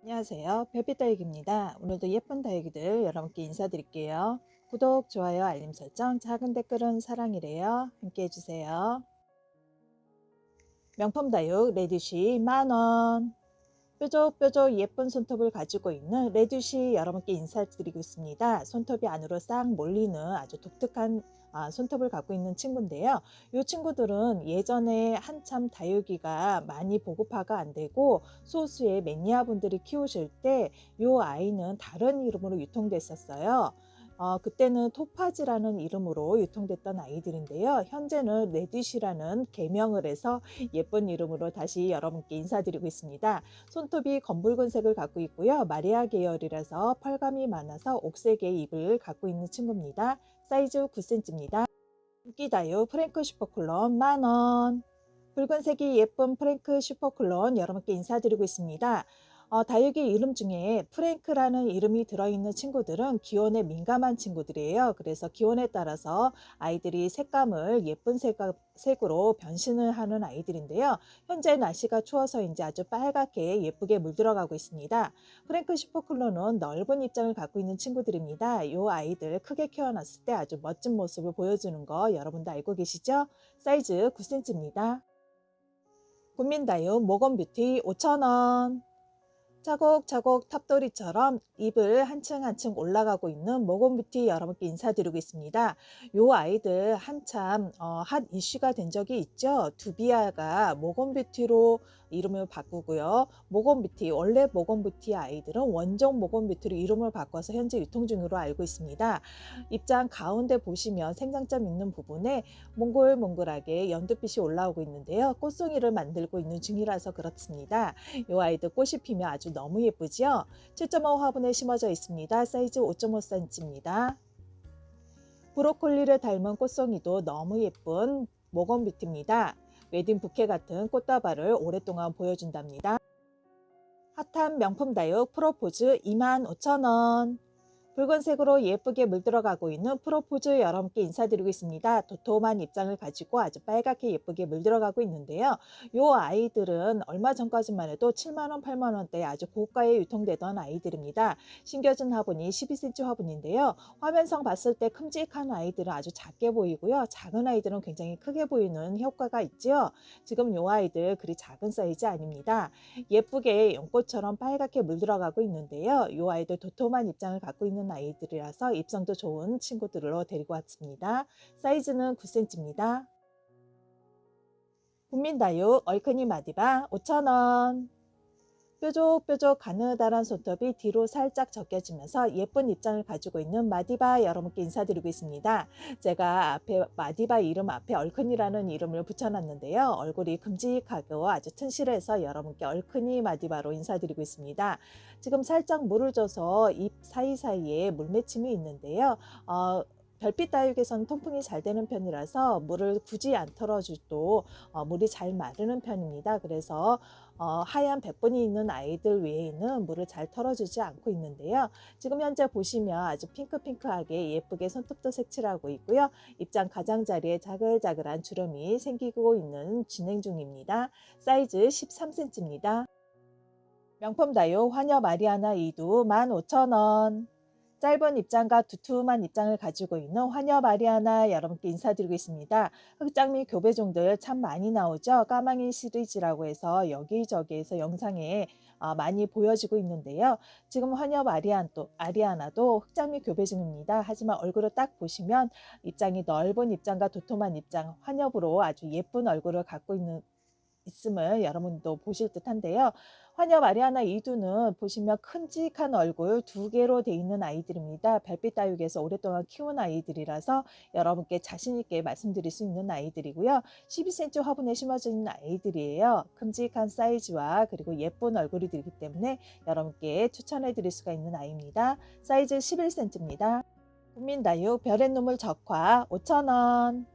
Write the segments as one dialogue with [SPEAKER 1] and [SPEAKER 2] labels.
[SPEAKER 1] 안녕하세요. 별빛 다육입니다. 오늘도 예쁜 다육이들 여러분께 인사드릴게요. 구독, 좋아요, 알림 설정, 작은 댓글은 사랑이래요. 함께 해주세요. 명품 다육 레디쉬 만원. 뾰족뾰족 예쁜 손톱을 가지고 있는 레디쉬 여러분께 인사드리고 있습니다. 손톱이 안으로 싹 몰리는 아주 독특한 손톱을 갖고 있는 친구인데요. 이 친구들은 예전에 한참 다육이가 많이 보급화가 안 되고 소수의 매니아 분들이 키우실 때 이 아이는 다른 이름으로 유통됐었어요. 그때는 토파즈라는 이름으로 유통됐던 아이들인데요. 현재는 레디쉬라는 개명을 해서 예쁜 이름으로 다시 여러분께 인사드리고 있습니다. 손톱이 검붉은색을 갖고 있고요. 마리아 계열이라서 펄감이 많아서 옥색의 잎을 갖고 있는 친구입니다. 사이즈 9cm입니다. 인기다육 프랭크 슈퍼클론 만원. 붉은색이 예쁜 프랭크 슈퍼클론 여러분께 인사드리고 있습니다. 다육이 이름 중에 프랭크라는 이름이 들어있는 친구들은 기온에 민감한 친구들이에요. 그래서 기온에 따라서 아이들이 색감을 예쁜 색으로 변신을 하는 아이들인데요. 현재 날씨가 추워서인지 아주 빨갛게 예쁘게 물들어가고 있습니다. 프랭크 슈퍼클론은 넓은 입장을 갖고 있는 친구들입니다. 이 아이들 크게 키워놨을 때 아주 멋진 모습을 보여주는 거 여러분도 알고 계시죠? 사이즈 9cm입니다. 국민다육 모건뷰티 5,000원. 차곡차곡 탑돌이처럼 잎을 한층 한층 올라가고 있는 모건뷰티 여러분께 인사드리고 있습니다. 요 아이들 한참 핫 이슈가 된 적이 있죠. 두비아가 모건뷰티로 이름을 바꾸고요. 모건뷰티 원래 모건뷰티 아이들은 원종 모건뷰티로 이름을 바꿔서 현재 유통 중으로 알고 있습니다. 입장 가운데 보시면 생장점 있는 부분에 몽글몽글하게 연두빛이 올라오고 있는데요. 꽃송이를 만들고 있는 중이라서 그렇습니다. 이 아이들 꽃이 피면 아주 너무 예쁘죠? 7.5 화분에 심어져 있습니다. 사이즈 5.5cm입니다. 브로콜리를 닮은 꽃송이도 너무 예쁜 모건뷰티입니다. 웨딩 부케 같은 꽃다발을 오랫동안 보여준답니다. 핫한 명품 다육 프로포즈 25,000원. 붉은색으로 예쁘게 물들어가고 있는 프로포즈 여러분께 인사드리고 있습니다. 도톰한 입장을 가지고 아주 빨갛게 예쁘게 물들어가고 있는데요. 이 아이들은 얼마 전까지만 해도 7만원, 8만원대 아주 고가에 유통되던 아이들입니다. 심겨진 화분이 12cm 화분인데요. 화면상 봤을 때 큼직한 아이들은 아주 작게 보이고요. 작은 아이들은 굉장히 크게 보이는 효과가 있죠. 지금 이 아이들 그리 작은 사이즈 아닙니다. 예쁘게 연꽃처럼 빨갛게 물들어가고 있는데요. 이 아이들 도톰한 입장을 갖고 있는 아이들이라서 입성도 좋은 친구들로 데리고 왔습니다. 사이즈는 9cm입니다. 국민다육 얼큰이 마디바 5,000원. 뾰족뾰족 가느다란 손톱이 뒤로 살짝 적혀지면서 예쁜 입장을 가지고 있는 마디바 여러분께 인사드리고 있습니다. 제가 앞에 마디바 이름 앞에 얼큰이라는 이름을 붙여놨는데요. 얼굴이 큼직하고 아주 튼실해서 여러분께 얼큰이 마디바로 인사드리고 있습니다. 지금 살짝 물을 줘서 잎 사이사이에 물맺힘이 있는데요. 별빛 다육에서는 통풍이 잘 되는 편이라서 물을 굳이 안 털어줘도 물이 잘 마르는 편입니다. 그래서 하얀 백분이 있는 아이들 외에는 물을 잘 털어주지 않고 있는데요. 지금 현재 보시면 아주 핑크핑크하게 예쁘게 손톱도 색칠하고 있고요. 입장 가장자리에 자글자글한 주름이 생기고 있는 진행 중입니다. 사이즈 13cm입니다. 명품 다육 화녀 마리아나 이두 15,000원. 짧은 입장과 두툼한 입장을 가지고 있는 화녀 마리아나 여러분께 인사드리고 있습니다. 흑장미 교배종들 참 많이 나오죠. 까망이 시리즈라고 해서 여기저기에서 영상에 많이 보여지고 있는데요. 지금 화녀 아리아나도 흑장미 교배종입니다. 하지만 얼굴을 딱 보시면 입장이 넓은 입장과 도톰한 입장, 화녀부로 아주 예쁜 얼굴을 갖고 있음을 여러분도 보실 듯한데요. 화녀 마리아나 이두는 보시면 큼직한 얼굴 두 개로 돼 있는 아이들입니다. 별빛 다육에서 오랫동안 키운 아이들이라서 여러분께 자신 있게 말씀드릴 수 있는 아이들이고요. 12cm 화분에 심어져 있는 아이들이에요. 큼직한 사이즈와 그리고 예쁜 얼굴이 들기 때문에 여러분께 추천해 드릴 수가 있는 아이입니다. 사이즈 11cm입니다. 국민다육 별의 눈물 적화 5,000원.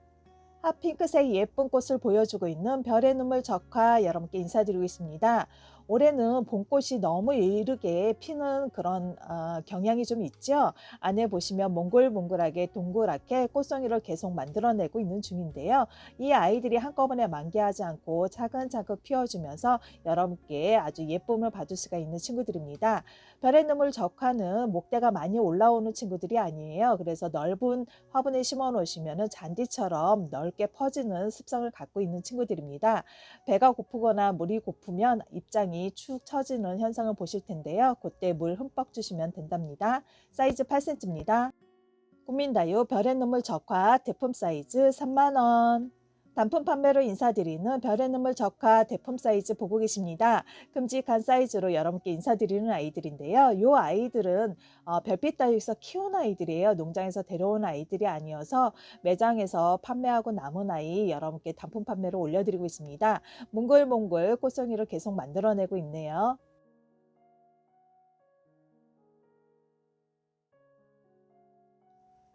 [SPEAKER 1] 핫핑크색 예쁜 꽃을 보여주고 있는 별의 눈물 적화 여러분께 인사드리고 있습니다. 올해는 봄꽃이 너무 이르게 피는 그런 경향이 좀 있죠. 안에 보시면 몽글몽글하게 동그랗게 꽃송이를 계속 만들어내고 있는 중인데요. 이 아이들이 한꺼번에 만개하지 않고 차근차근 피워주면서 여러분께 아주 예쁨을 받을 수가 있는 친구들입니다. 별의 눈물 적화는 목대가 많이 올라오는 친구들이 아니에요. 그래서 넓은 화분에 심어 놓으시면 잔디처럼 넓게 퍼지는 습성을 갖고 있는 친구들입니다. 배가 고프거나 물이 고프면 입장이 축 처지는 현상을 보실 텐데요. 그때 물 흠뻑 주시면 된답니다. 사이즈 8cm입니다. 국민다육 별의 눈물 적화 대품 사이즈 3만원. 단품 판매로 인사드리는 별의 눈물 적화 대품 사이즈 보고 계십니다. 큼직한 사이즈로 여러분께 인사드리는 아이들인데요. 이 아이들은 별빛 다육에서 키운 아이들이에요. 농장에서 데려온 아이들이 아니어서 매장에서 판매하고 남은 아이 여러분께 단품 판매로 올려드리고 있습니다. 몽글몽글 꽃송이를 계속 만들어내고 있네요.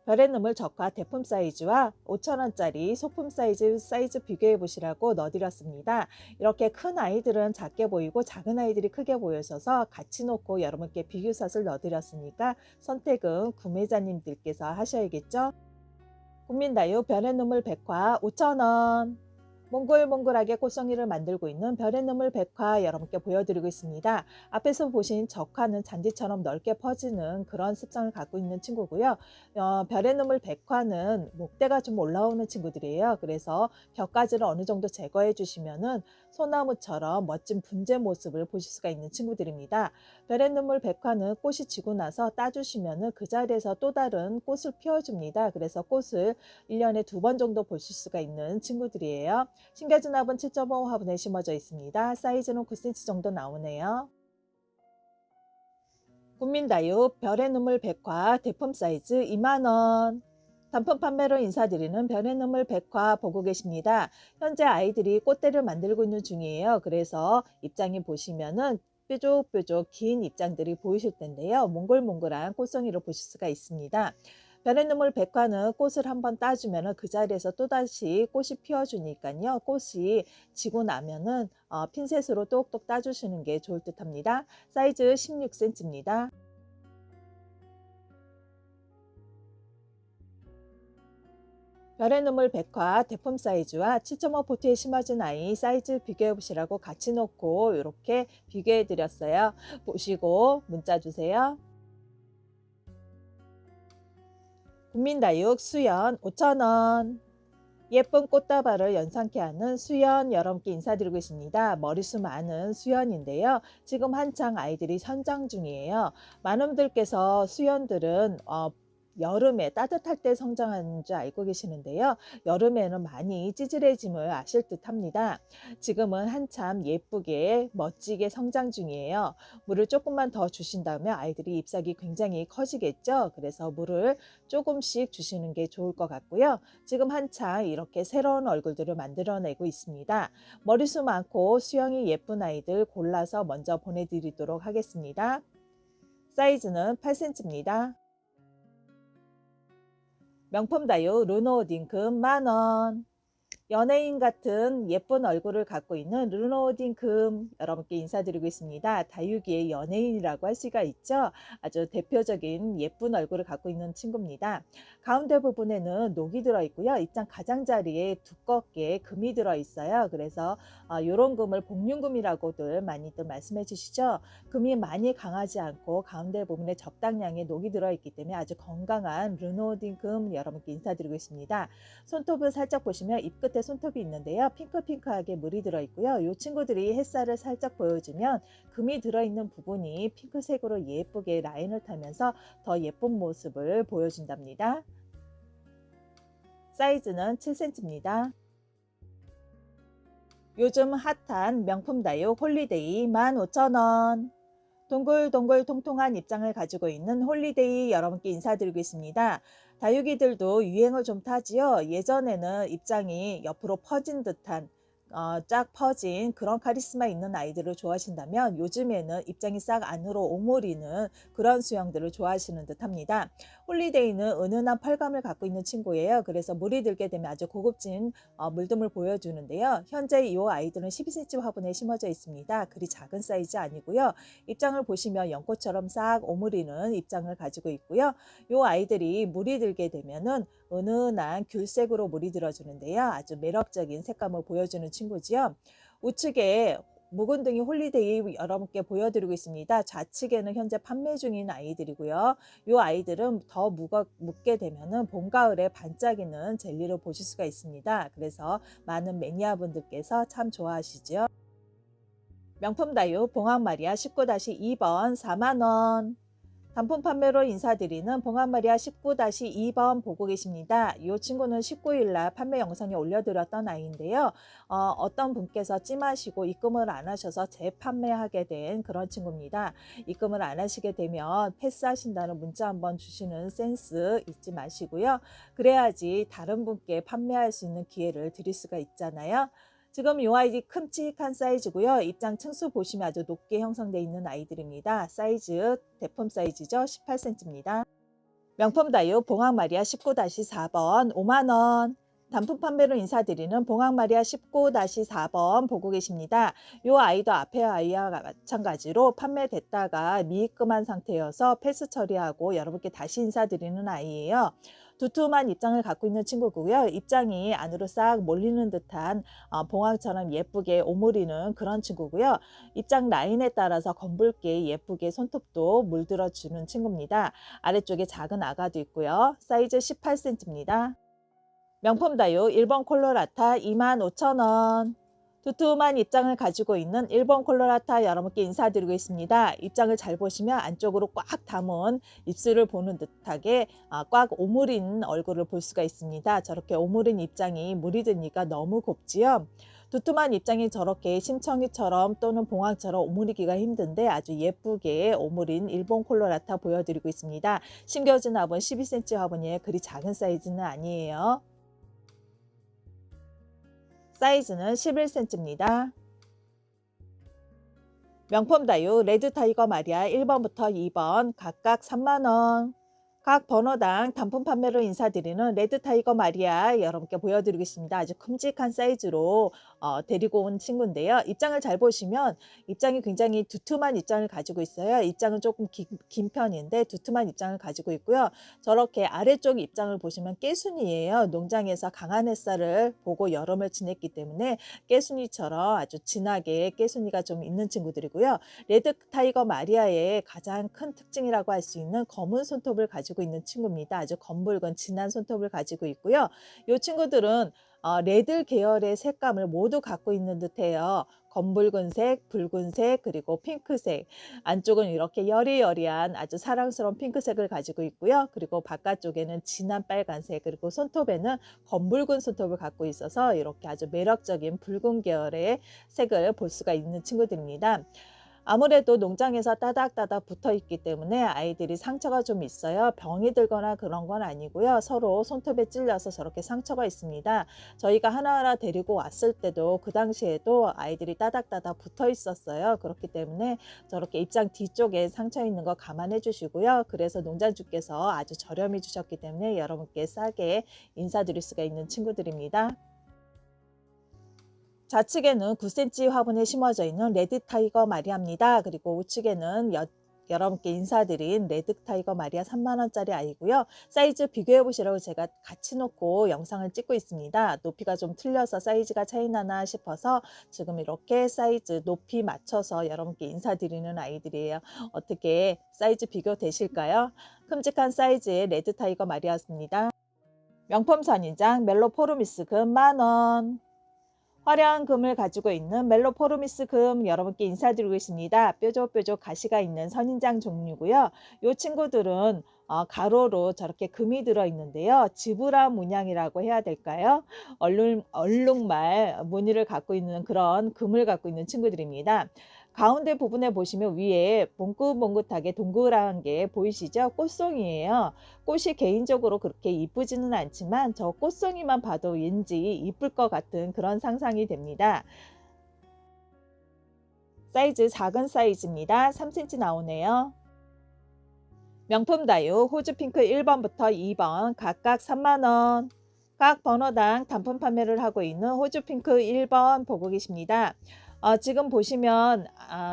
[SPEAKER 1] 별의 눈물 적화 대품 사이즈와 5,000원짜리 소품 사이즈 비교해 보시라고 넣어드렸습니다. 이렇게 큰 아이들은 작게 보이고 작은 아이들이 크게 보여서 같이 놓고 여러분께 비교샷을 넣어드렸으니까 선택은 구매자님들께서 하셔야겠죠. 국민다육 별의 눈물 백화 5,000원. 몽글몽글하게 꽃송이를 만들고 있는 별의 눈물 백화 여러분께 보여드리고 있습니다. 앞에서 보신 적화는 잔디처럼 넓게 퍼지는 그런 습성을 갖고 있는 친구고요. 별의 눈물 백화는 목대가 좀 올라오는 친구들이에요. 그래서 벽까지를 어느 정도 제거해 주시면은 소나무처럼 멋진 분재 모습을 보실 수가 있는 친구들입니다. 별의 눈물 백화는 꽃이 지고 나서 따주시면은 그 자리에서 또 다른 꽃을 피워줍니다. 그래서 꽃을 1년에 2번 정도 보실 수가 있는 친구들이에요. 심겨진 화분 7.5 화분에 심어져 있습니다. 사이즈는 9cm 정도 나오네요. 국민다육 별의 눈물 백화 대품 사이즈 2만원. 단품 판매로 인사드리는 별의 눈물 백화 보고 계십니다. 현재 아이들이 꽃대를 만들고 있는 중이에요. 그래서 입장이 보시면은 뾰족뾰족 긴 입장들이 보이실 텐데요. 몽글몽글한 꽃송이를 보실 수가 있습니다. 별의 눈물 백화는 꽃을 한번 따주면 그 자리에서 또다시 꽃이 피어주니까요. 꽃이 지고 나면은 핀셋으로 똑똑 따주시는 게 좋을 듯 합니다. 사이즈 16cm입니다. 별의 눈물 백화 대품 사이즈와 7.5 포트에 심어진 아이 사이즈 비교해 보시라고 같이 놓고 이렇게 비교해 드렸어요. 보시고 문자 주세요. 국민다육 수연 5,000원. 예쁜 꽃다발을 연상케 하는 수연 여러분께 인사드리고 있습니다. 머리수 많은 수연인데요. 지금 한창 아이들이 선장 중이에요. 많은 분들께서 수연들은 여름에 따뜻할 때 성장하는 줄 알고 계시는데요. 여름에는 많이 찌질해짐을 아실 듯 합니다. 지금은 한참 예쁘게 멋지게 성장 중이에요. 물을 조금만 더 주신다면 아이들이 잎사귀 굉장히 커지겠죠. 그래서 물을 조금씩 주시는 게 좋을 것 같고요. 지금 한창 이렇게 새로운 얼굴들을 만들어내고 있습니다. 머리수 많고 수영이 예쁜 아이들 골라서 먼저 보내드리도록 하겠습니다. 사이즈는 8cm입니다. 명품 다육 르노우딩금 만원. 연예인 같은 예쁜 얼굴을 갖고 있는 르노우딘 금 여러분께 인사드리고 있습니다. 다육이의 연예인이라고 할 수가 있죠. 아주 대표적인 예쁜 얼굴을 갖고 있는 친구입니다. 가운데 부분에는 녹이 들어있고요. 입장 가장자리에 두껍게 금이 들어있어요. 그래서 이런 금을 복륜금이라고들 많이들 말씀해 주시죠. 금이 많이 강하지 않고 가운데 부분에 적당량의 녹이 들어있기 때문에 아주 건강한 르노우딘 금 여러분께 인사드리고 있습니다. 손톱을 살짝 보시면 잎 끝에 손톱이 있는데요. 핑크핑크하게 물이 들어있고요. 이 친구들이 햇살을 살짝 보여주면 금이 들어있는 부분이 핑크색으로 예쁘게 라인을 타면서 더 예쁜 모습을 보여준답니다. 사이즈는 7cm입니다. 요즘 핫한 명품 다육 홀리데이 15,000원. 동글동글 통통한 입장을 가지고 있는 홀리데이 여러분께 인사드리고 있습니다. 다육이들도 유행을 좀 타지요. 예전에는 입장이 옆으로 퍼진 듯한 쫙 퍼진 그런 카리스마 있는 아이들을 좋아하신다면 요즘에는 입장이 싹 안으로 오므리는 그런 수영들을 좋아하시는 듯합니다. 홀리데이는 은은한 펄감을 갖고 있는 친구예요. 그래서 물이 들게 되면 아주 고급진 물듬을 보여주는데요. 현재 이 아이들은 12cm 화분에 심어져 있습니다. 그리 작은 사이즈 아니고요. 입장을 보시면 연꽃처럼 싹 오므리는 입장을 가지고 있고요. 이 아이들이 물이 들게 되면은 은은한 귤색으로 물이 들어주는데요. 아주 매력적인 색감을 보여주는 친구지요. 우측에 묵은둥이 홀리데이 여러분께 보여드리고 있습니다. 좌측에는 현재 판매 중인 아이들이고요. 이 아이들은 더 묵게 되면은 봄, 가을에 반짝이는 젤리로 보실 수가 있습니다. 그래서 많은 매니아분들께서 참 좋아하시죠. 명품 다육 봉황마리아 19-2번 4만원. 단품 판매로 인사드리는 봉황마리아 19-2번 보고 계십니다. 이 친구는 19일날 판매 영상에 올려드렸던 아이인데요. 어떤 분께서 찜하시고 입금을 안 하셔서 재판매하게 된 그런 친구입니다. 입금을 안 하시게 되면 패스하신다는 문자 한번 주시는 센스 잊지 마시고요. 그래야지 다른 분께 판매할 수 있는 기회를 드릴 수가 있잖아요. 지금 이 아이디 큼직한 사이즈고요. 입장 층수 보시면 아주 높게 형성되어 있는 아이들입니다. 사이즈 대품 사이즈죠. 18cm입니다. 명품 다육 봉황마리아 19-4번 5만원. 단품 판매로 인사드리는 봉황마리아 19-4번 보고 계십니다. 이 아이도 앞에 아이와 마찬가지로 판매됐다가 미입금한 상태여서 패스 처리하고 여러분께 다시 인사드리는 아이예요. 두툼한 입장을 갖고 있는 친구고요. 입장이 안으로 싹 몰리는 듯한 봉황처럼 예쁘게 오므리는 그런 친구고요. 입장 라인에 따라서 검붉게 예쁘게 손톱도 물들어주는 친구입니다. 아래쪽에 작은 아가도 있고요. 사이즈 18cm입니다. 명품 다육 1번 콜로라타 25,000원. 두툼한 입장을 가지고 있는 1번 콜로라타 여러분께 인사드리고 있습니다. 입장을 잘 보시면 안쪽으로 꽉 담은 입술을 보는 듯하게 꽉 오므린 얼굴을 볼 수가 있습니다. 저렇게 오므린 입장이 물이 드니까 너무 곱지요. 두툼한 입장이 저렇게 심청이처럼 또는 봉황처럼 오므리기가 힘든데 아주 예쁘게 오므린 일본 콜로라타 보여드리고 있습니다. 심겨진 화분 12cm 화분이에요. 그리 작은 사이즈는 아니에요. 사이즈는 11cm입니다. 명품 다육 레드 타이거 마리아 1번부터 2번 각각 3만원. 각 번호당 단품 판매로 인사드리는 레드 타이거 마리아 여러분께 보여드리겠습니다. 아주 큼직한 사이즈로 데리고 온 친구인데요. 입장을 잘 보시면 입장이 굉장히 두툼한 입장을 가지고 있어요. 입장은 조금 긴 편인데 두툼한 입장을 가지고 있고요. 저렇게 아래쪽 입장을 보시면 깨순이에요. 농장에서 강한 햇살을 보고 여름을 지냈기 때문에 깨순이처럼 아주 진하게 깨순이가 좀 있는 친구들이고요. 레드 타이거 마리아의 가장 큰 특징이라고 할 수 있는 검은 손톱을 가지고 있는 친구입니다. 아주 검붉은 진한 손톱을 가지고 있고요. 이 친구들은 레드 계열의 색감을 모두 갖고 있는 듯해요. 검붉은색, 붉은색, 그리고 핑크색. 안쪽은 이렇게 여리여리한 아주 사랑스러운 핑크색을 가지고 있고요. 그리고 바깥쪽에는 진한 빨간색, 그리고 손톱에는 검붉은 손톱을 갖고 있어서 이렇게 아주 매력적인 붉은 계열의 색을 볼 수가 있는 친구들입니다. 아무래도 농장에서 따닥따닥 붙어 있기 때문에 아이들이 상처가 좀 있어요. 병이 들거나 그런 건 아니고요. 서로 손톱에 찔려서 저렇게 상처가 있습니다. 저희가 하나하나 데리고 왔을 때도 그 당시에도 아이들이 따닥따닥 붙어 있었어요. 그렇기 때문에 저렇게 입장 뒤쪽에 상처 있는 거 감안해 주시고요. 그래서 농장주께서 아주 저렴히 주셨기 때문에 여러분께 싸게 인사드릴 수가 있는 친구들입니다. 좌측에는 9cm 화분에 심어져 있는 레드 타이거 마리아입니다. 그리고 우측에는 여러분께 인사드린 레드 타이거 마리아 3만원짜리 아이고요. 사이즈 비교해 보시라고 제가 같이 놓고 영상을 찍고 있습니다. 높이가 좀 틀려서 사이즈가 차이 나나 싶어서 지금 이렇게 사이즈 높이 맞춰서 여러분께 인사드리는 아이들이에요. 어떻게 사이즈 비교 되실까요? 큼직한 사이즈의 레드 타이거 마리아입니다. 명품 선인장 멜로포르미스 금 만원. 화려한 금을 가지고 있는 멜로포르미스 금 여러분께 인사드리고 있습니다. 뾰족뾰족 가시가 있는 선인장 종류고요. 이 친구들은 가로로 저렇게 금이 들어있는데요. 지브라 문양이라고 해야 될까요? 얼룩말 무늬를 갖고 있는 그런 금을 갖고 있는 친구들입니다. 가운데 부분에 보시면 위에 몽긋몽긋하게 동그란 게 보이시죠? 꽃송이에요. 꽃이 개인적으로 그렇게 이쁘지는 않지만 저 꽃송이만 봐도 왠지 이쁠 것 같은 그런 상상이 됩니다. 사이즈 작은 사이즈입니다. 3cm 나오네요. 명품 다육 호주 핑크 1번부터 2번 각각 3만 원. 각 번호당 단품 판매를 하고 있는 호주 핑크 1번 보고 계십니다. 지금 보시면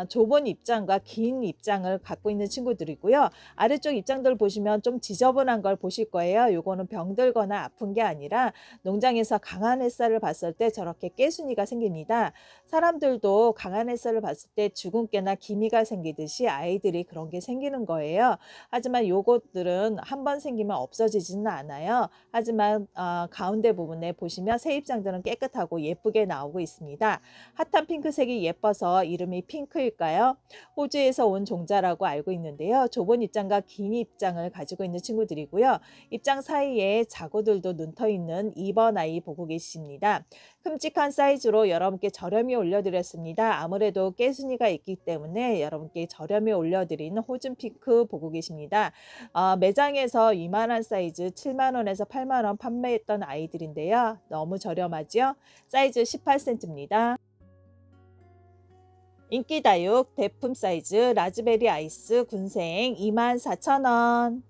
[SPEAKER 1] 좁은 입장과 긴 입장을 갖고 있는 친구들이고요. 아래쪽 입장들 보시면 좀 지저분한 걸 보실 거예요. 요거는 병들거나 아픈 게 아니라 농장에서 강한 햇살을 봤을 때 저렇게 깨순이가 생깁니다. 사람들도 강한 햇살을 봤을 때 주근깨나 기미가 생기듯이 아이들이 그런 게 생기는 거예요. 하지만 요것들은 한 번 생기면 없어지지는 않아요. 하지만 가운데 부분에 보시면 새 입장들은 깨끗하고 예쁘게 나오고 있습니다. 핫한 핑크색이 예뻐서 이름이 핑크일까요? 호주에서 온 종자라고 알고 있는데요. 좁은 입장과 긴 입장을 가지고 있는 친구들이고요. 입장 사이에 자구들도 눈터 있는 2번 아이 보고 계십니다. 큼직한 사이즈로 여러분께 저렴히 올려드렸습니다. 아무래도 깨순이가 있기 때문에 여러분께 저렴히 올려드리는 호준 핑크 보고 계십니다. 매장에서 이만한 사이즈 7만 원에서 8만 원 판매했던 아이들인데요. 너무 저렴하죠? 사이즈 18cm입니다. 인기 다육 대품 사이즈 라즈베리 아이스 군생 24,000원.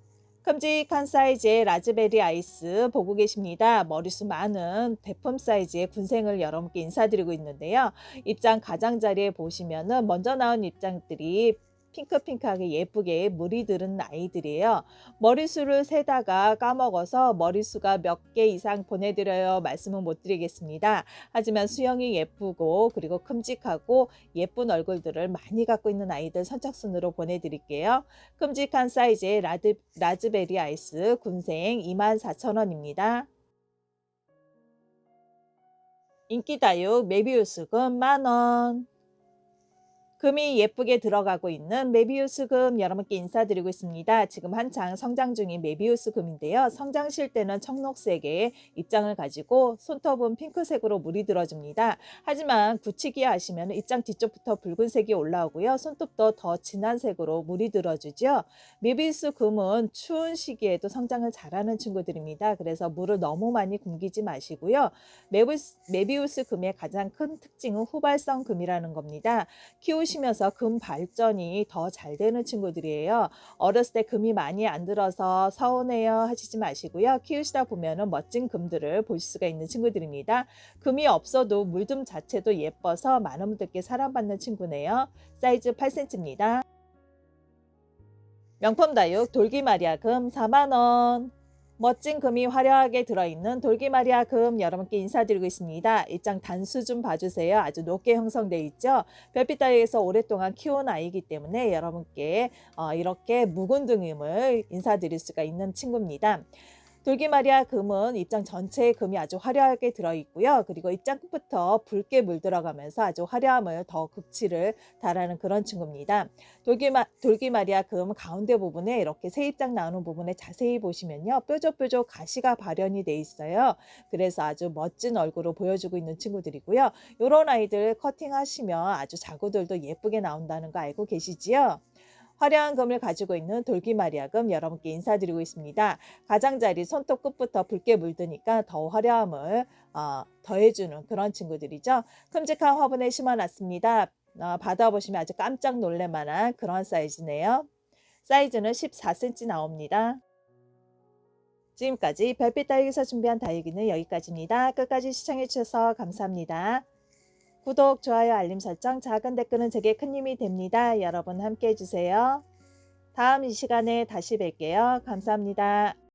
[SPEAKER 1] 큼직한 사이즈의 라즈베리 아이스 보고 계십니다. 머리수 많은 대품 사이즈의 군생을 여러분께 인사드리고 있는데요. 입장 가장자리에 보시면은 먼저 나온 입장들이 핑크핑크하게 예쁘게 물이 들은 아이들이에요. 머리수를 세다가 까먹어서 머리수가 몇 개 이상 보내드려요 말씀은 못 드리겠습니다. 하지만 수영이 예쁘고 그리고 큼직하고 예쁜 얼굴들을 많이 갖고 있는 아이들 선착순으로 보내드릴게요. 큼직한 사이즈의 라즈베리 아이스 군생 24,000원입니다. 인기다육 메비우스금 만원. 금이 예쁘게 들어가고 있는 메비우스 금 여러분께 인사드리고 있습니다. 지금 한창 성장 중인 메비우스 금인데요. 성장실 때는 청록색의 입장을 가지고 손톱은 핑크색으로 물이 들어줍니다. 하지만 굳히기 하시면 입장 뒤쪽부터 붉은색이 올라오고요. 손톱도 더 진한 색으로 물이 들어주죠. 메비우스 금은 추운 시기에도 성장을 잘하는 친구들입니다. 그래서 물을 너무 많이 굶기지 마시고요. 메비우스 금의 가장 큰 특징은 후발성 금이라는 겁니다. 키우시면서 금 발전이 더 잘 되는 친구들이에요. 어렸을 때 금이 많이 안 들어서 서운해요 하시지 마시고요. 키우시다 보면은 멋진 금들을 보실 수가 있는 친구들입니다. 금이 없어도 물듬 자체도 예뻐서 많은 분들께 사랑받는 친구네요. 사이즈 8cm입니다. 명품 다육 돌기마리아 금 4만 원. 멋진 금이 화려하게 들어있는 돌기마리아 금 여러분께 인사드리고 있습니다. 입장 단수 좀 봐주세요. 아주 높게 형성되어 있죠. 별빛 다육에서 오랫동안 키운 아이이기 때문에 여러분께 이렇게 묵은 등임을 인사드릴 수가 있는 친구입니다. 돌기마리아 금은 입장 전체에 금이 아주 화려하게 들어있고요. 그리고 입장 끝부터 붉게 물들어가면서 아주 화려함을 더 극치를 달하는 그런 친구입니다. 돌기마리아 금 가운데 부분에 이렇게 새 입장 나오는 부분에 자세히 보시면요. 뾰족뾰족 가시가 발현이 돼 있어요. 그래서 아주 멋진 얼굴을 보여주고 있는 친구들이고요. 이런 아이들 커팅하시면 아주 자구들도 예쁘게 나온다는 거 알고 계시지요? 화려한 금을 가지고 있는 돌기마리아금 여러분께 인사드리고 있습니다. 가장자리 손톱 끝부터 붉게 물드니까 더 화려함을 더해주는 그런 친구들이죠. 큼직한 화분에 심어놨습니다. 받아보시면 아주 깜짝 놀랄만한 그런 사이즈네요. 사이즈는 14cm 나옵니다. 지금까지 별빛 다육에서 준비한 다육이는 여기까지입니다. 끝까지 시청해주셔서 감사합니다. 구독, 좋아요, 알림 설정, 작은 댓글은 제게 큰 힘이 됩니다. 여러분 함께 해주세요. 다음 이 시간에 다시 뵐게요. 감사합니다.